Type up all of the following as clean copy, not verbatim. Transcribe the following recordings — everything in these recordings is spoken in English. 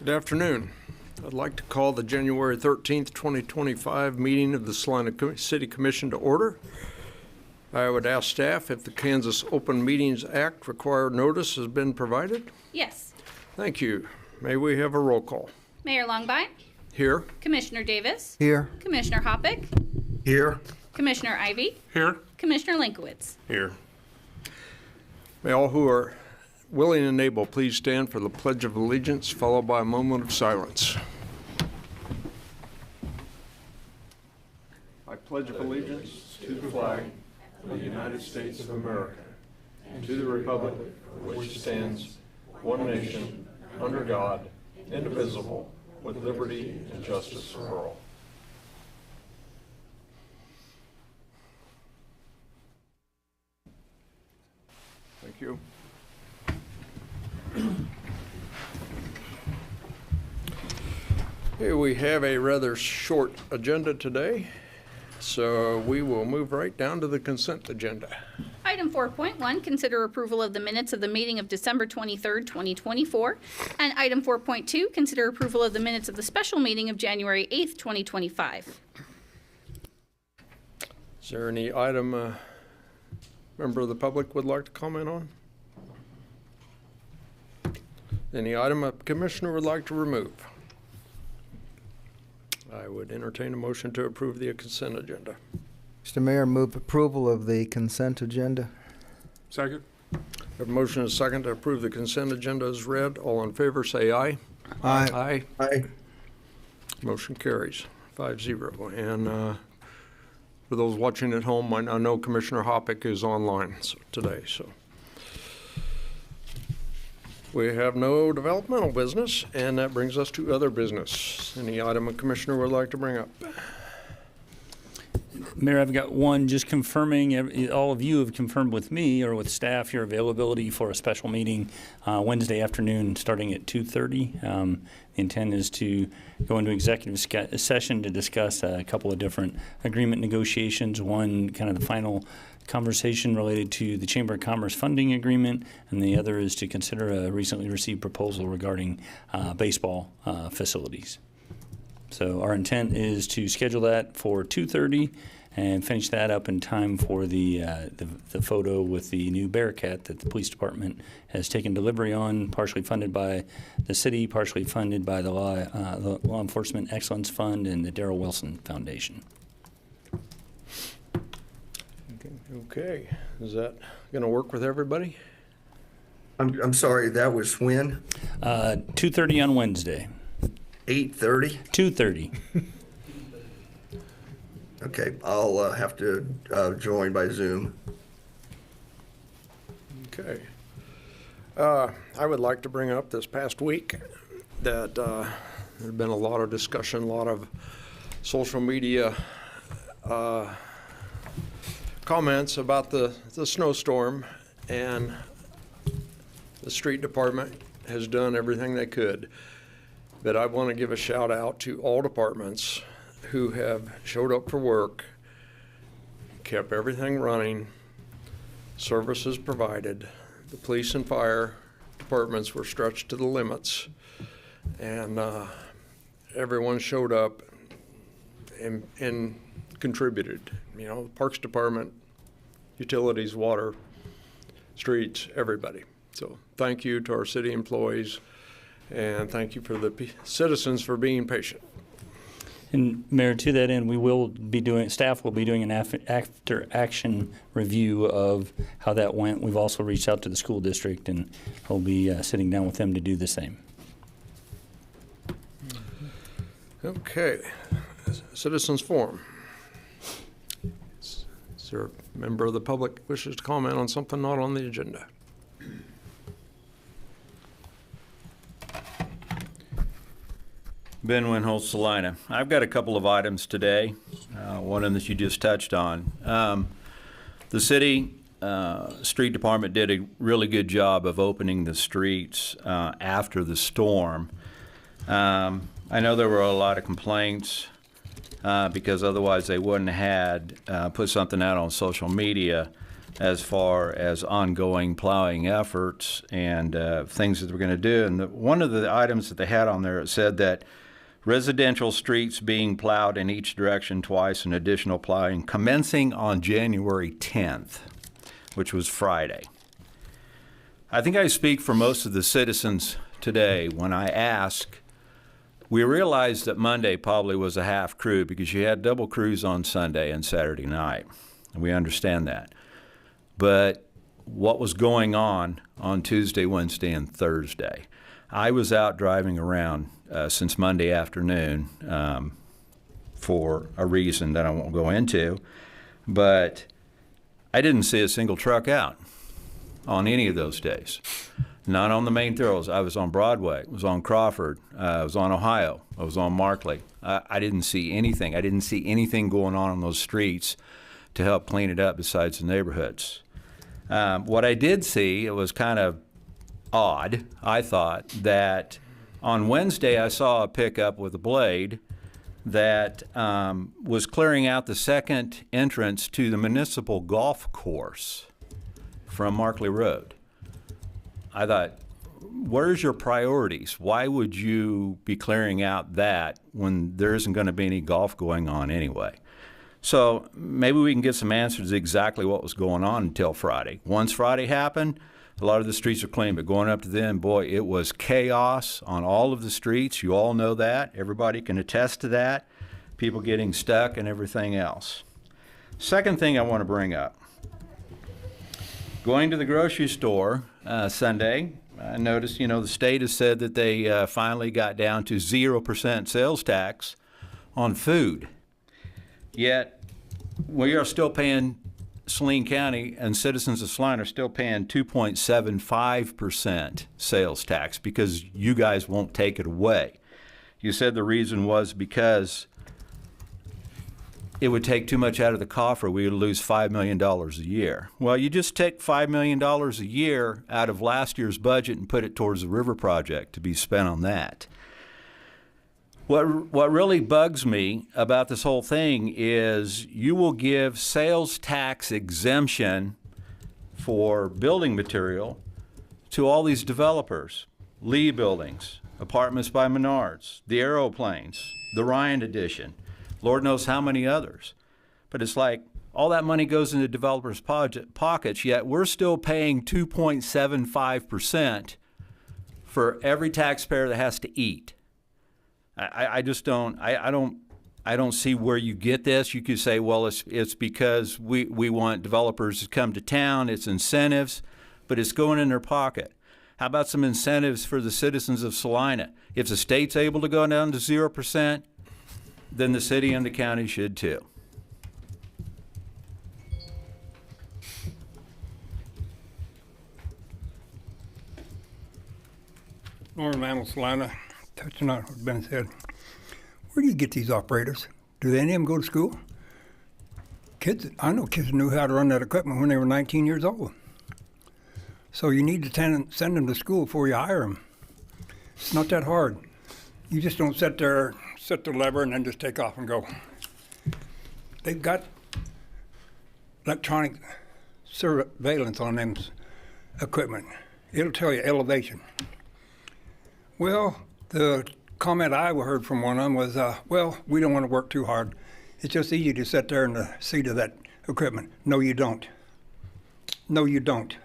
Good afternoon. I'd like to call the January 13th, 2025 meeting of the Salina City Commission to order. I would ask staff if the Kansas Open Meetings Act required notice has been provided. Yes. Thank you. May we have a roll call? Mayor Longbine. Here. Commissioner Davis. Here. Commissioner Hoppick. Here. Commissioner Ivy. Here. Commissioner Lenkiewicz. Here. May all who are willing and able please stand for the Pledge of Allegiance, followed by a moment of silence. I pledge allegiance to the flag of the United States of America and to the republic for which stands one nation, under God, indivisible, with liberty and justice for all. Thank you. Okay, we have a rather short agenda today, so we will move right down to the consent agenda. Item 4.1, consider approval of the minutes of the meeting of December 23rd, 2024. And item 4.2, consider approval of the minutes of the special meeting of January 8th, 2025. Is there any item a member of the public would like to comment on? Any item a commissioner would like to remove? I would entertain a motion to approve the consent agenda. Mr. Mayor, move approval of the consent agenda. Second. We have a motion and a second to approve the consent agenda as read. All in favor say aye. Aye. Aye. Aye. Motion carries 5-0. And for those watching at home, I know Commissioner Hoppick is online today. So we have no developmental business, and that brings us to other business. Any item a commissioner would like to bring up? Mayor, I've got one just confirming, all of you have confirmed with me or with staff your availability for a special meeting Wednesday afternoon starting at 2:30. The intent is to go into executive session to discuss a couple of different agreement negotiations. One, kind of the final conversation related to the Chamber of Commerce funding agreement, and the other is to consider a recently received proposal regarding baseball facilities. So our intent is to schedule that for 2:30 and finish that up in time for the photo with the new Bearcat that the police department has taken delivery on, partially funded by the city, partially funded by the Law Enforcement Excellence Fund and the Darrell Wilson Foundation. Okay, is that going to work with everybody? I'm sorry, that was when? 2:30 on Wednesday. 8:30? 2:30. Okay, I'll have to join by Zoom. Okay. I would like to bring up this past week that there's been a lot of discussion, a lot of social media comments about the snowstorm, and the street department has done everything they could. But I want to give a shout out to all departments who have showed up for work, kept everything running, services provided. The police and fire departments were stretched to the limits, and everyone showed up and contributed. You know, the Parks Department, utilities, water, streets, everybody. So thank you to our city employees, and thank you for the citizens for being patient. And Mayor, to that end, staff will be doing an after action review of how that went. We've also reached out to the school district, and we'll be sitting down with them to do the same. Okay, citizens forum. Is there a member of the public wishes to comment on something not on the agenda? Ben Winholt, Salina. I've got a couple of items today, one of them that you just touched on. The city street department did a really good job of opening the streets after the storm. I know there were a lot of complaints because otherwise they wouldn't have had put something out on social media as far as ongoing plowing efforts and things that we're going to do. And one of the items that they had on there, it said that residential streets being plowed in each direction twice and additional plowing commencing on January 10th, which was Friday. I think I speak for most of the citizens today when I ask. We realized that Monday probably was a half crew because you had double crews on Sunday and Saturday night. And we understand that. But what was going on Tuesday, Wednesday, and Thursday? I was out driving around since Monday afternoon for a reason that I won't go into, but I didn't see a single truck out on any of those days. Not on the main thoroughs. I was on Broadway, I was on Crawford, I was on Ohio, I was on Markley. I didn't see anything. I didn't see anything going on those streets to help clean it up besides the neighborhoods. What I did see, it was kind of odd, I thought, that on Wednesday I saw a pickup with a blade that was clearing out the second entrance to the municipal golf course from Markley Road. I thought, where's your priorities? Why would you be clearing out that when there isn't going to be any golf going on anyway? So maybe we can get some answers to exactly what was going on until Friday. Once Friday happened, a lot of the streets are clean, but going up to then, boy, it was chaos on all of the streets. You all know that. Everybody can attest to that. People getting stuck and everything else. Second thing I want to bring up. Going to the grocery store Sunday, I noticed, the state has said that they finally got down to 0% sales tax on food. Yet, we are still paying, Saline County and citizens of Salina are still paying 2.75% sales tax because you guys won't take it away. You said the reason was because it would take too much out of the coffer. We would lose $5 million a year. Well, you just take $5 million a year out of last year's budget and put it towards the river project to be spent on that. What really bugs me about this whole thing is you will give sales tax exemption for building material to all these developers, Lee Buildings, Apartments by Menards, the Aeroplanes, the Ryan Edition, Lord knows how many others. But it's like all that money goes into developers' pockets, yet we're still paying 2.75% for every taxpayer that has to eat. I just don't see where you get this. You could say, well, it's because we want developers to come to town, it's incentives, but it's going in their pocket. How about some incentives for the citizens of Salina? If the state's able to go down to 0%, then the city and the county should too. Norman Mantle, Salina, touching on what Ben said. Where do you get these operators? Do any of them go to school? I know kids knew how to run that equipment when they were 19 years old. So you need to send them to school before you hire them. It's not that hard. You just don't sit there, set the lever, and then just take off and go. They've got electronic surveillance on them equipment. It'll tell you elevation. Well, the comment I heard from one of them was, well, we don't want to work too hard. It's just easy to sit there in the seat of that equipment. No, you don't. No, you don't.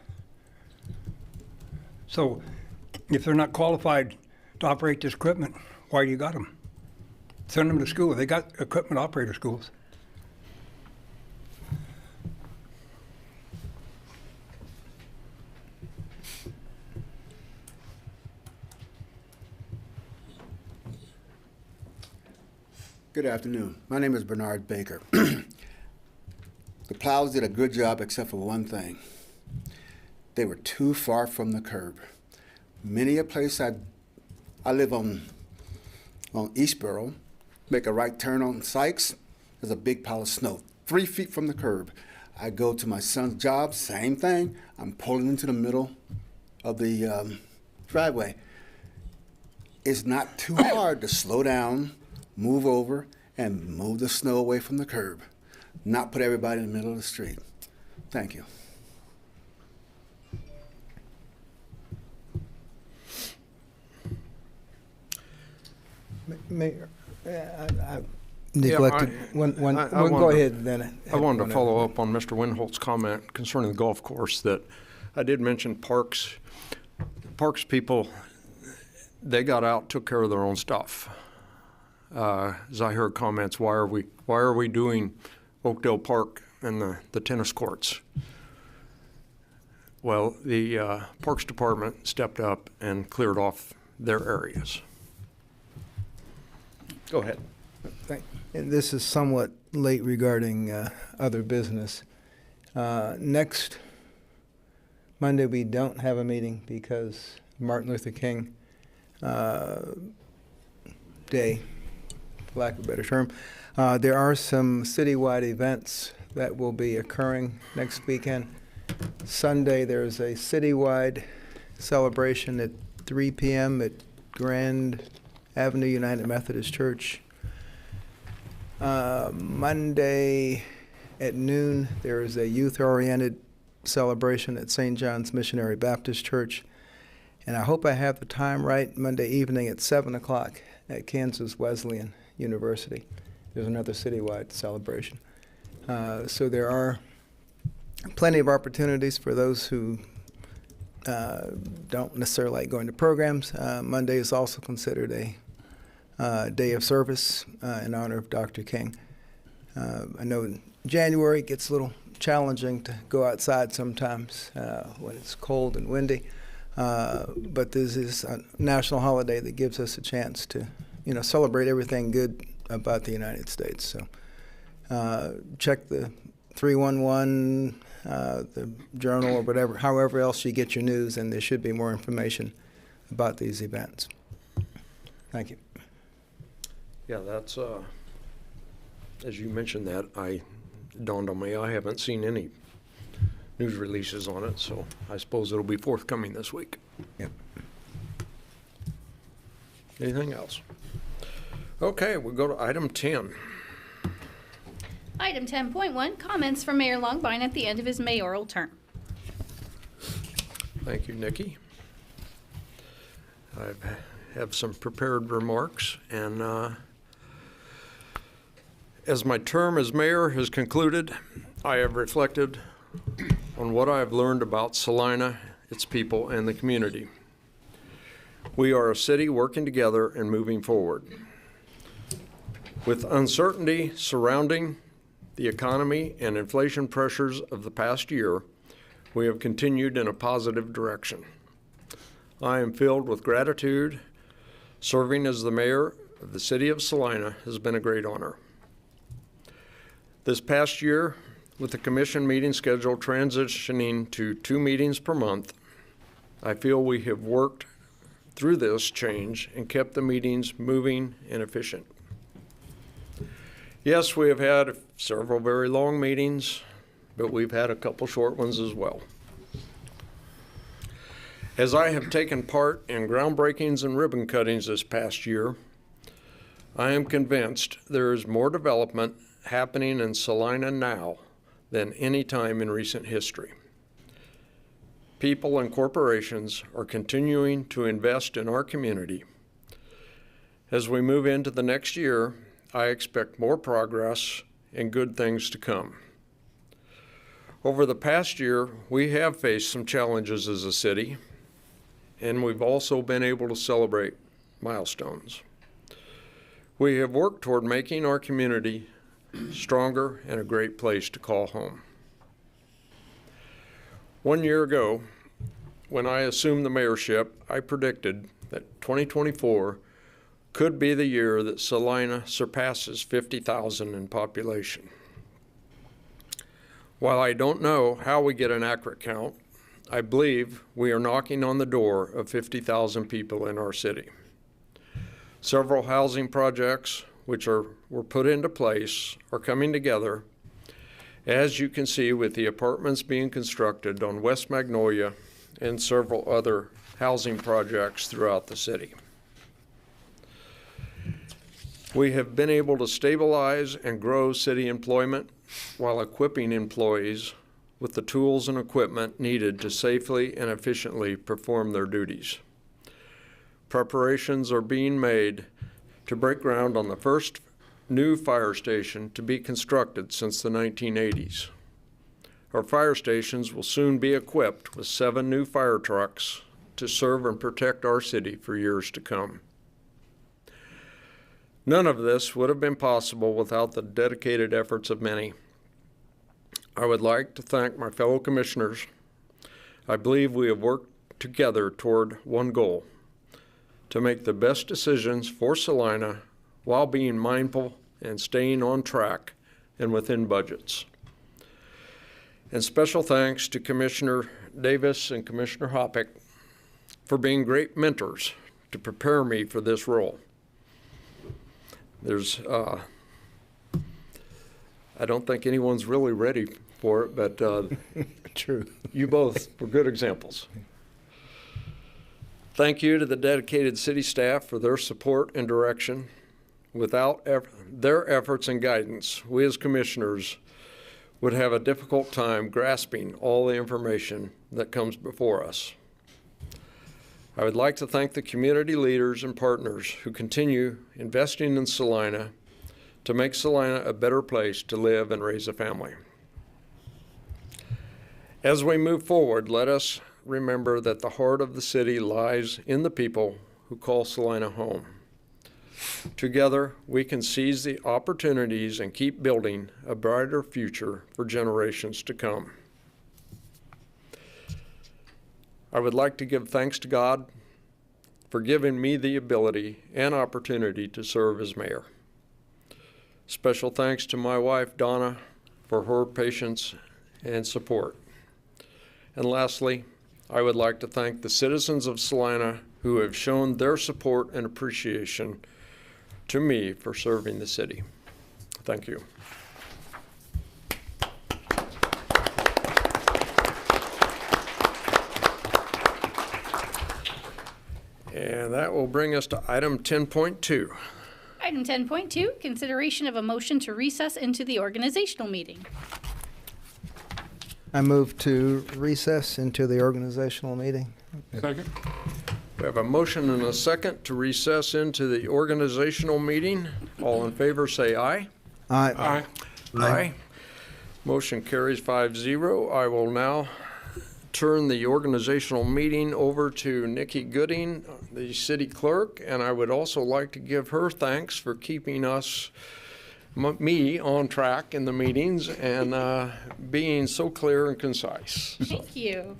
So if they're not qualified to operate this equipment, why do you got them? Send them to school. They got equipment operator schools. Good afternoon. My name is Bernard Baker. The plows did a good job except for one thing. They were too far from the curb. Many a place I live on Eastboro, make a right turn on Sykes, there's a big pile of snow, 3 feet from the curb. I go to my son's job, same thing. I'm pulling into the middle of the driveway. It's not too hard to slow down, move over, and move the snow away from the curb. Not put everybody in the middle of the street. Thank you. Mayor, I neglected one. I Go wanted- ahead then. I wanted to follow up on Mr. Winholt's comment concerning the golf course, that I did mention parks. Parks people, they got out, took care of their own stuff. As I heard comments, why are we doing Oakdale Park and the tennis courts? Well, the Parks Department stepped up and cleared off their areas. Go ahead. And this is somewhat late regarding other business. Next Monday, we don't have a meeting because Martin Luther King Day, for lack of a better term. There are some citywide events that will be occurring next weekend. Sunday, there's a citywide celebration at 3 p.m. at Grand Avenue United Methodist Church. Monday at noon, there is a youth-oriented celebration at St. John's Missionary Baptist Church. And I hope I have the time right, Monday evening at 7 o'clock at Kansas Wesleyan University. There's another citywide celebration. So there are plenty of opportunities for those who don't necessarily like going to programs. Monday is also considered a day of service in honor of Dr. King. I know in January it gets a little challenging to go outside sometimes when it's cold and windy, but this is a national holiday that gives us a chance to, celebrate everything good about the United States. So check the 311, the Journal, or whatever, however else you get your news, and there should be more information about these events. Thank you. Yeah, that's, as you mentioned that, dawned on me, I haven't seen any news releases on it, so I suppose it'll be forthcoming this week. Yep. Anything else? Okay, we'll go to item 10. Item 10.1, comments from Mayor Longbine at the end of his mayoral term. Thank you, Nikki. I have some prepared remarks, and as my term as mayor has concluded, I have reflected on what I have learned about Salina, its people, and the community. We are a city working together and moving forward. With uncertainty surrounding the economy and inflation pressures of the past year, we have continued in a positive direction. I am filled with gratitude. Serving as the mayor of the city of Salina has been a great honor. This past year, with the commission meeting schedule transitioning to 2 meetings per month, I feel we have worked through this change and kept the meetings moving and efficient. Yes, we have had several very long meetings, but we've had a couple short ones as well. As I have taken part in groundbreakings and ribbon cuttings this past year, I am convinced there is more development happening in Salina now than any time in recent history. People and corporations are continuing to invest in our community. As we move into the next year, I expect more progress and good things to come. Over the past year, we have faced some challenges as a city, and we've also been able to celebrate milestones. We have worked toward making our community stronger and a great place to call home. 1 year ago, when I assumed the mayorship, I predicted that 2024 could be the year that Salina surpasses 50,000 in population. While I don't know how we get an accurate count, I believe we are knocking on the door of 50,000 people in our city. Several housing projects which were put into place are coming together, as you can see with the apartments being constructed on West Magnolia and several other housing projects throughout the city. We have been able to stabilize and grow city employment while equipping employees with the tools and equipment needed to safely and efficiently perform their duties. Preparations are being made to break ground on the first new fire station to be constructed since the 1980s. Our fire stations will soon be equipped with 7 new fire trucks to serve and protect our city for years to come. None of this would have been possible without the dedicated efforts of many. I would like to thank my fellow commissioners. I believe we have worked together toward one goal: to make the best decisions for Salina while being mindful and staying on track and within budgets. And special thanks to Commissioner Davis and Commissioner Hoppick for being great mentors to prepare me for this role. I don't think anyone's really ready for it, but True. you both were good examples. Thank you to the dedicated city staff for their support and direction. Without their efforts and guidance, we as commissioners would have a difficult time grasping all the information that comes before us. I would like to thank the community leaders and partners who continue investing in Salina to make Salina a better place to live and raise a family. As we move forward, let us remember that the heart of the city lies in the people who call Salina home. Together, we can seize the opportunities and keep building a brighter future for generations to come. I would like to give thanks to God for giving me the ability and opportunity to serve as mayor. Special thanks to my wife, Donna, for her patience and support. And lastly, I would like to thank the citizens of Salina who have shown their support and appreciation to me for serving the city. Thank you. And that will bring us to item 10.2. Item 10.2, consideration of a motion to recess into the organizational meeting. I move to recess into the organizational meeting. Second. We have a motion and a second to recess into the organizational meeting. All in favor say aye. Aye. Aye. Aye. Motion carries 5-0. I will now turn the organizational meeting over to Nikki Gooding, the city clerk, and I would also like to give her thanks for keeping us, me, on track in the meetings and being so clear and concise. Thank you.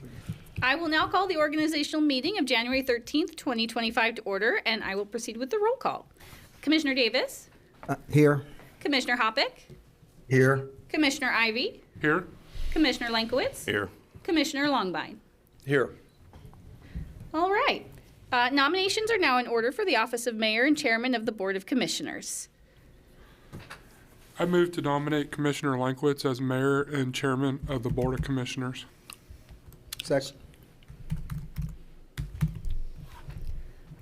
I will now call the organizational meeting of January 13th, 2025 to order, and I will proceed with the roll call. Commissioner Davis, Here. Commissioner Hoppick, Here. Commissioner Ivy, Here. Commissioner Lenkiewicz, Here. Commissioner Longbine. Here. All right. Nominations are now in order for the office of Mayor and Chairman of the Board of Commissioners. I move to nominate Commissioner Lenkiewicz as Mayor and Chairman of the Board of Commissioners. Second.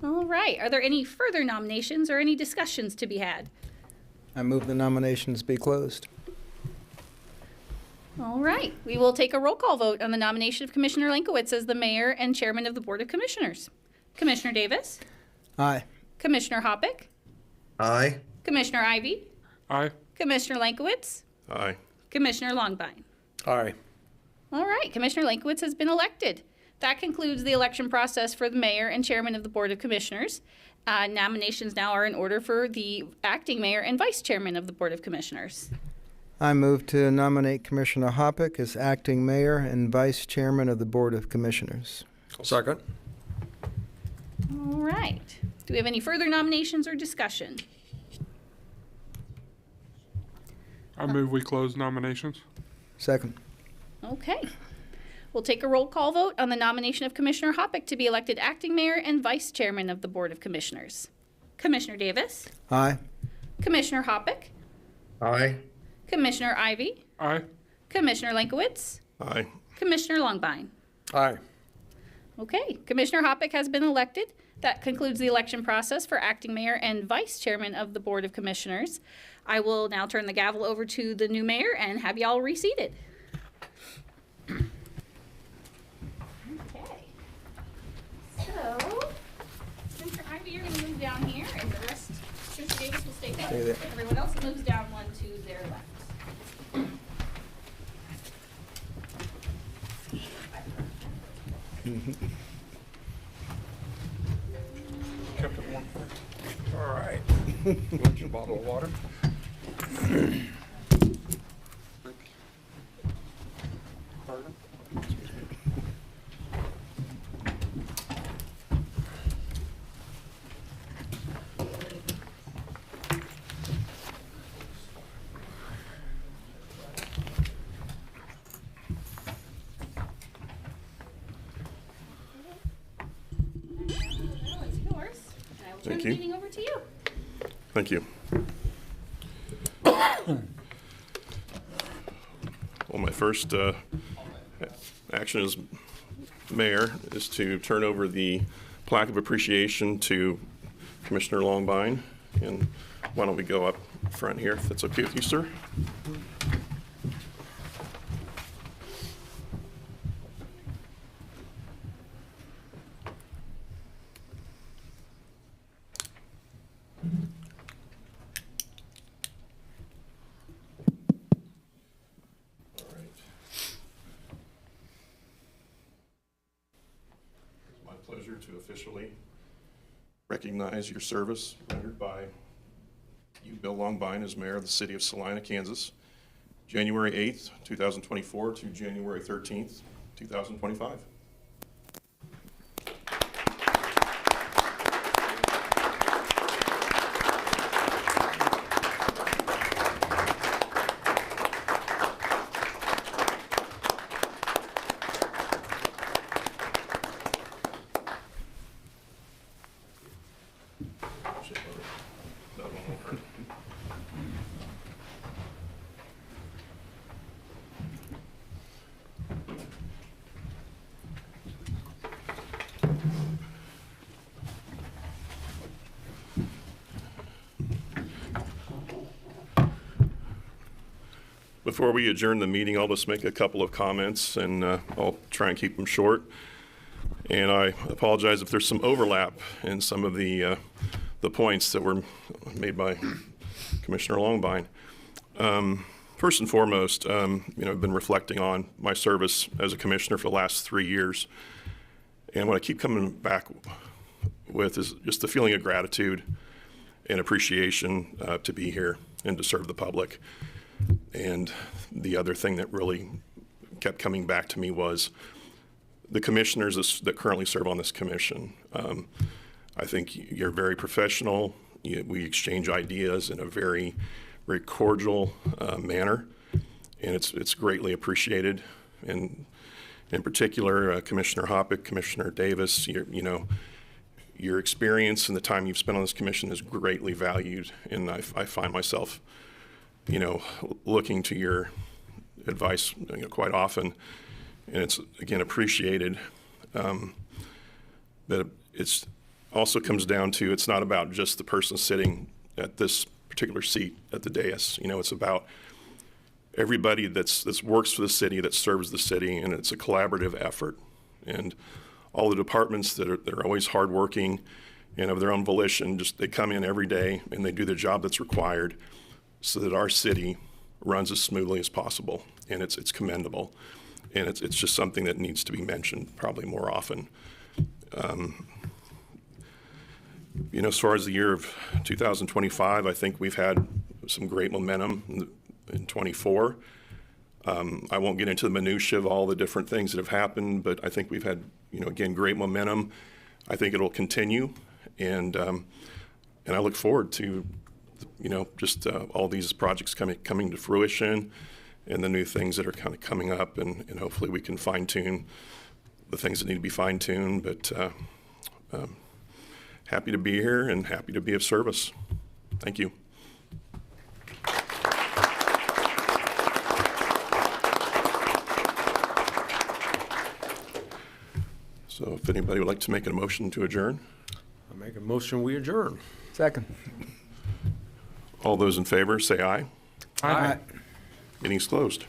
All right. Are there any further nominations or any discussions to be had? I move the nominations be closed. All right. We will take a roll call vote on the nomination of Commissioner Lenkiewicz as the Mayor and Chairman of the Board of Commissioners. Commissioner Davis, Aye. Commissioner Hoppick, Aye. Commissioner Ivy, Aye. Commissioner Lenkiewicz, Aye. Commissioner Longbine. Aye. All right. Commissioner Lenkiewicz has been elected. That concludes the election process for the Mayor and Chairman of the Board of Commissioners. Nominations now are in order for the acting Mayor and Vice Chairman of the Board of Commissioners. I move to nominate Commissioner Hoppick as acting mayor and vice chairman of the Board of Commissioners. Second. All right. Do we have any further nominations or discussion? I move we close nominations. Second. Okay. We'll take a roll call vote on the nomination of Commissioner Hoppick to be elected acting mayor and vice chairman of the Board of Commissioners. Commissioner Davis, Aye. Commissioner Hoppick, Aye. Commissioner Ivy, Aye. Commissioner Lenkiewicz, Aye. Commissioner Longbine. Aye. Okay, Commissioner Hoppick has been elected. That concludes the election process for acting mayor and vice chairman of the Board of Commissioners. I will now turn the gavel over to the new mayor and have y'all reseated. Okay. So, Commissioner Ivy, you're going to move down here, and the rest Kept it warm. All right. Want your bottle of water? Yours. And I will turn Thank the you. meeting over to you. Thank you. Well, my first action as mayor is to turn over the Plaque of Appreciation to Commissioner Longbine. And why don't we go up front here, if that's okay with you, sir? All right. It's my pleasure to officially recognize your service rendered by you, Bill Longbine, as mayor of the city of Salina, Kansas, January 8th, 2024 to January 13th, 2025. Before we adjourn the meeting, I'll just make a couple of comments, and I'll try and keep them short. And I apologize if there's some overlap in some of the points that were made by Commissioner Longbine. First and foremost, I've been reflecting on my service as a commissioner for the last 3 years. And what I keep coming back with is just the feeling of gratitude and appreciation to be here and to serve the public. And the other thing that really kept coming back to me was the commissioners that currently serve on this commission. I think you're very professional. We exchange ideas in a very, very cordial manner, and it's greatly appreciated. And in particular, Commissioner Hoppick, Commissioner Davis, your experience and the time you've spent on this commission is greatly valued, and I find myself looking to your advice quite often, and it's again appreciated. But it's also comes down to, it's not about just the person sitting at this particular seat at the dais. It's about everybody that's works for the city, that serves the city, and it's a collaborative effort. And all the departments that are always hardworking and of their own volition, they come in every day and they do the job that's required, so that our city runs as smoothly as possible, and it's commendable, and it's just something that needs to be mentioned probably more often. As far as the year of 2025, I think we've had some great momentum in 24. I won't get into the minutia of all the different things that have happened, but I think we've had, again, great momentum. I think it'll continue, and I look forward to just all these projects coming to fruition, and the new things that are kind of coming up, and hopefully we can fine tune the things that need to be fine tuned. But happy to be here and happy to be of service. Thank you. So if anybody would like to make a motion to adjourn. I make a motion, we adjourn. Second. All those in favor, say aye. Aye. Meeting's closed.